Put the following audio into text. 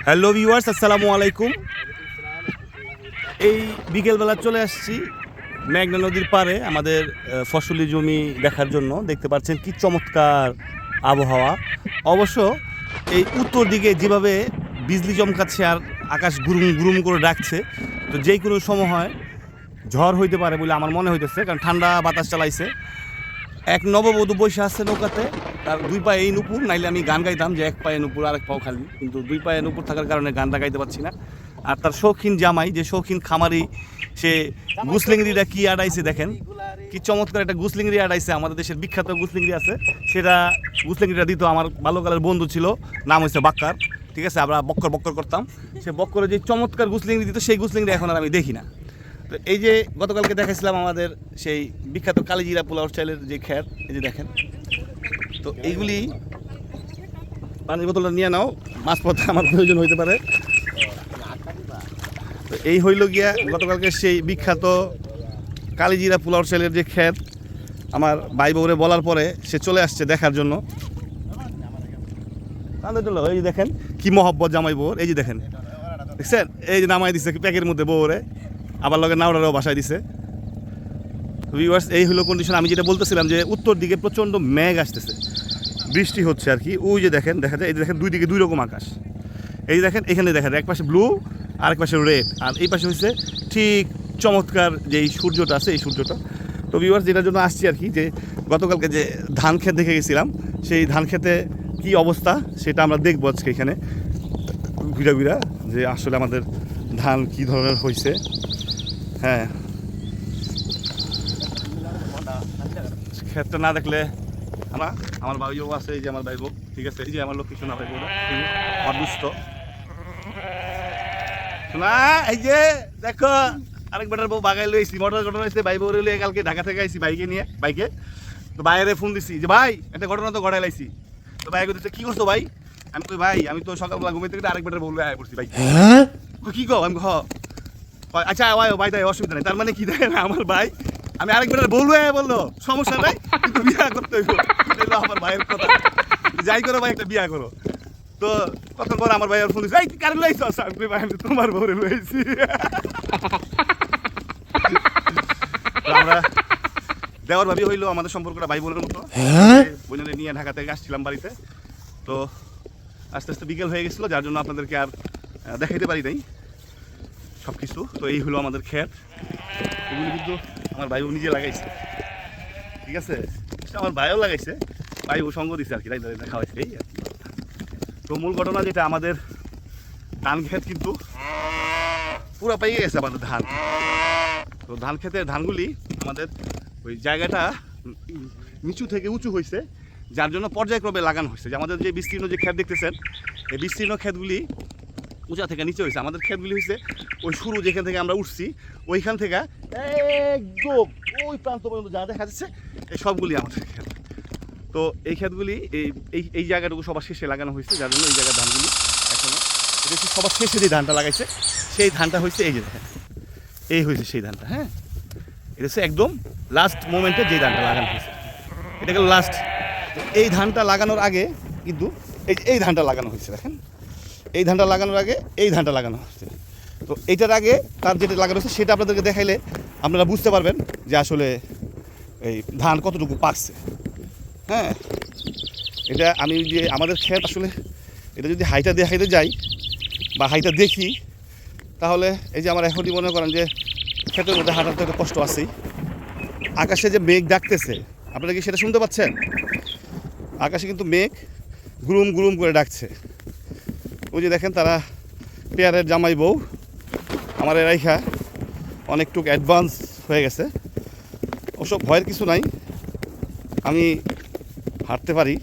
Hello viewers, আসসালামু আলাইকুম। এই বিকেলবেলা চলে আসছি মেঘনা নদীর পাড়ে আমাদের ফসলি জমি দেখার জন্য। দেখতে পাচ্ছেন কি চমৎকার আবহাওয়া। অবশ্য এই উত্তর দিকে যেভাবে বিজলি চমকাচ্ছে আর আকাশ গুরুম গুরুম করে ডাকছে, তো যেই কোনো সময় ঝড় হইতে পারে বলে আমার মনে হইতেছে, কারণ ঠান্ডা বাতাস চালাইছে। এক নববধূ বসে আসছে নৌকাতে, তার দুই পায়ে এই নুপুর, নাইলে আমি গান গাইতাম যে এক পায়ে নুপুর আর এক পাও খালি, কিন্তু দুই পায়ে নুপুর থাকার কারণে গানটা গাইতে পারছি না। আর তার শৌখিন জামাই, যে শৌখিন খামারি, সে গুসলিংড়িটা কি আড়াইছে দেখেন, কি চমৎকার একটা গুসলিংড়ি আড়াইছে। আমাদের দেশের বিখ্যাত গুসলিংড়ি আছে, সেটা গুসলিংড়িটা দিত আমার বাল্যকালের বন্ধু ছিল, নাম হয়েছে বাক্কার। ঠিক আছে, আমরা বক্কর বক্কর করতাম। সে বক্করে যে চমৎকার গুসলিংড়ি দিত, সেই গুসলিংড়ি এখন আর আমি দেখি না। তো এই যে গতকালকে দেখাইছিলাম আমাদের সেই বিখ্যাত কালিজিরা পোলাও স্টাইলের যে খ্যাত, এই যে দেখেন। তো এইগুলি পানির বোতলটা নিয়ে নাও, মাঝপথে আমার প্রয়োজন হইতে পারে। তো এই হইল গিয়া গতকালকে সেই বিখ্যাত কালিজিরা পোলাও স্টাইলের যে খ্যাত। আমার ভাই বউরে বলার পরে সে চলে আসছে দেখার জন্য। এই যে দেখেন কি মহব্বত জামাই বউর, এই যে দেখেন, দেখছেন? এই যে নামাই দিচ্ছে প্যাকের মধ্যে বউরে, আবার লগে নাওড়ারও বাসায় দিছে। ভিউয়ার্স, এই হলো কন্ডিশন। আমি যেটা বলতেছিলাম যে উত্তর দিকে প্রচণ্ড মেঘ আসতেছে, বৃষ্টি হচ্ছে আর কি। ওই যে দেখেন, দেখা যায়, এই দেখেন দুই দিকে দুই রকম আকাশ। এই দেখেন, এখানে দেখেন এক পাশে ব্লু আর এক পাশে রেড, আর এই পাশে হচ্ছে ঠিক চমৎকার যে এই সূর্যটা আছে, এই সূর্যটা। তো ভিউয়ার্স, যেটার জন্য আসছি আর কি, যে গতকালকে যে ধান ক্ষেত দেখে গেছিলাম, সেই ধান ক্ষেতে কী অবস্থা সেটা আমরা দেখবো আজকে এখানে ঘুরা ঘুরা, যে আসলে আমাদের ধান কী ধরনের হয়েছে। হ্যাঁ, ক্ষেতটা না দেখলে আমার ভাই বউ আছে, এই যে আমার ভাই বউ, ঠিক আছে, এই যে আমার লক্ষ্মী শোনা ভাই বউরা অদুষ্ট শোনা। এই যে দেখো, আরেক বেটার বউ বাগাই লইছি, মোটর ঘটনা হয়েছে। ভাই বউ লইয়ে কালকে ঢাকা থেকে আইসি বাইকে নিয়ে, বাইকে। তো বাইরে ফোন দিছি যে ভাই একটা ঘটনা তো ঘটাই লাইছি। তো ভাই দিচ্ছে, কি করছো ভাই? আমি কই ভাই, আমি তো সকালবেলা ঘুমাইতে গেলে আরেক বেটার বউ লইয়া পড়ছি ভাই। কি কো? আমি আচ্ছা ভাই তাই অসুবিধা নেই। তার মানে কি দেখেন, আমার ভাই, আমি আরেক বেটার বউ লইয়া বললো সমস্যা নাই, কিন্তু বিয়া করতে হইব। আমার ভাইয়ের কথা, যাই করো ভাই একটা বিয়া করো। তো তখন পর আমার ভাই আর ফোন দিচ্ছে, এই কারে লইছো? আমি ভাই আমি তোমার বউরে লইছি। আমরা দেওয়ার ভাবি হইলো আমাদের সম্পর্কটা ভাই বোনের মতো। বোনের নিয়ে ঢাকা থেকে আসছিলাম বাড়িতে। তো আস্তে আস্তে বিকেল হয়ে গেছিলো, যার জন্য আপনাদেরকে আর দেখাইতে পারি নাই সব কিছু। তো এই হলো আমাদের ক্ষেত। এগুলো কিন্তু আমার ভাই নিজে লাগাইছে, ঠিক আছে, আমার ভাইও লাগাইছে, ভাই ও সঙ্গ দিচ্ছে আর কি, খাওয়াইছে এই আর কি। তো মূল ঘটনা যেটা, আমাদের ধান ক্ষেত কিন্তু পুরো পাইয়ে গেছে আমাদের ধান। তো ধান ক্ষেতের ধানগুলি আমাদের ওই জায়গাটা নিচু থেকে উঁচু হয়েছে, যার জন্য পর্যায়ক্রমে লাগানো হয়েছে। যে আমাদের যে বিস্তীর্ণ যে ক্ষেত দেখতেছেন, এই বিস্তীর্ণ ক্ষেতগুলি উঁচা থেকে নিচে হয়েছে। আমাদের ক্ষেতগুলি হয়েছে ওই শুরু যেখান থেকে আমরা উঠছি, ওইখান থেকে একদম ওই প্রান্ত পর্যন্ত যা দেখা যাচ্ছে, এই সবগুলি আমাদের ক্ষেত। তো এই ক্ষেতগুলি এই জায়গাটুকু সবার শেষে লাগানো হয়েছে, যার জন্য এই জায়গার ধানগুলি এখনও, এটা হচ্ছে সবার শেষে যে ধানটা লাগাইছে, সেই ধানটা হয়েছে এই যে দেখেন, এই হয়েছে সেই ধানটা। হ্যাঁ, এটা হচ্ছে একদম লাস্ট মোমেন্টে যে ধানটা লাগানো হয়েছে, এটা গেল লাস্ট। এই ধানটা লাগানোর আগে কিন্তু এই ধানটা লাগানো হয়েছে, দেখেন, এই ধানটা লাগানোর আগে এই ধানটা লাগানো হচ্ছে। তো এইটার আগে তার যেটা লাগানো হচ্ছে সেটা আপনাদেরকে দেখাইলে আপনারা বুঝতে পারবেন যে আসলে এই ধান কতটুকু পাকছে। হ্যাঁ, এটা আমি যে আমাদের ক্ষেত আসলে এটা যদি হাইটা দেখাইতে যাই বা হাইটা দেখি, তাহলে এই যে আমার এখনই মনে করেন যে ক্ষেতের মধ্যে হাঁটার তো একটা কষ্ট আছেই। আকাশে যে মেঘ ডাকতেছে, আপনারা কি সেটা শুনতে পাচ্ছেন? আকাশে কিন্তু মেঘ গুরুম গুরুম করে ডাকছে। ওই যে দেখেন, তারা পেয়ারের জামাই বউ আমার রাইখা অনেকটুকু অ্যাডভান্স হয়ে গেছে। ওসব ভয়ের কিছু নাই, আমি হাঁটতে পারি।